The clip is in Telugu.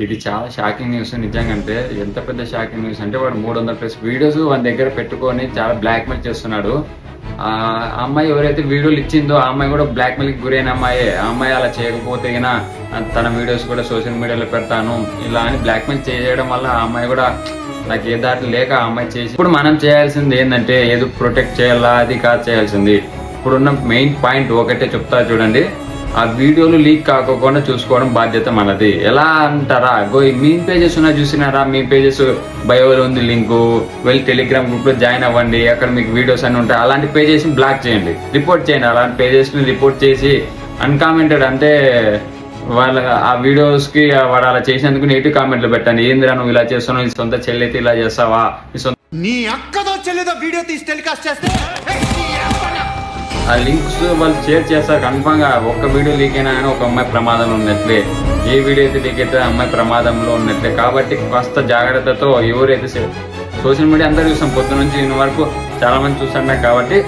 ఇది చాలా షాకింగ్ న్యూస్ నిజంగా. అంటే ఎంత పెద్ద షాకింగ్ న్యూస్ అంటే వాడు 300+ వీడియోస్ వాని దగ్గర పెట్టుకొని చాలా బ్లాక్మెయిల్ చేస్తున్నాడు. ఆ అమ్మాయి ఎవరైతే వీడియోలు ఇచ్చిందో ఆ అమ్మాయి కూడా బ్లాక్మెయిల్కి గురైన అమ్మాయే. ఆ అమ్మాయి అలా చేయకపోతే తన వీడియోస్ కూడా సోషల్ మీడియాలో పెడతాను ఇలా అని బ్లాక్మెయిల్ చేయడం వల్ల ఆ అమ్మాయి కూడా నాకు ఏ దారి లేక ఆ అమ్మాయి చేసి, ఇప్పుడు మనం చేయాల్సింది ఏంటంటే ఏదో ప్రొటెక్ట్ చేయాలా అది కాదు చేయాల్సింది. ఇప్పుడున్న మెయిన్ పాయింట్ ఒకటే చెప్తా చూడండి. ఆ వీడియోలు లీక్ కాకోకుండా చూసుకోవడం బాధ్యత మనది. ఎలా అంటారా, మీ పేజెస్ ఉన్నా చూసినారా, మీ పేజెస్ బయోలో ఉంది లింకు, వెళ్ళి టెలిగ్రామ్ గ్రూప్ లో జాయిన్ అవ్వండి, అక్కడ మీకు వీడియోస్ అన్ని ఉంటాయి. అలాంటి పేజెస్ ని బ్లాక్ చేయండి, రిపోర్ట్ చేయండి. అలాంటి పేజెస్ ని రిపోర్ట్ చేసి అన్కామెంటెడ్ అంటే వాళ్ళ ఆ వీడియోస్ కి వాడు అలా చేసినందుకు నెగిటివ్ కామెంట్లు పెట్టండి. ఏందిరా నువ్వు ఇలా చేస్తున్నావు, నీ సొంత చెల్లెతే ఇలా చేస్తావా, నీ అక్కదో చెల్లిదో వీడియో తీసి టెలికాస్ట్ చేస్తే ఆ లింక్స్ వాళ్ళు షేర్ చేస్తారు. కన్ఫామ్ గా ఒక్క వీడియో లీక్ అయినా కానీ ఒక అమ్మాయి ప్రమాదంలో ఉన్నట్లే, ఏ వీడియో అయితే లీక్ అయితే అమ్మాయి ప్రమాదంలో ఉన్నట్లే. కాబట్టి కాస్త జాగ్రత్తతో ఎవరైతే సోషల్ మీడియా అందరూ చూస్తాం, పొద్దు నుంచి ఇన్ని వరకు చాలా మంది చూస్తున్నాం. కాబట్టి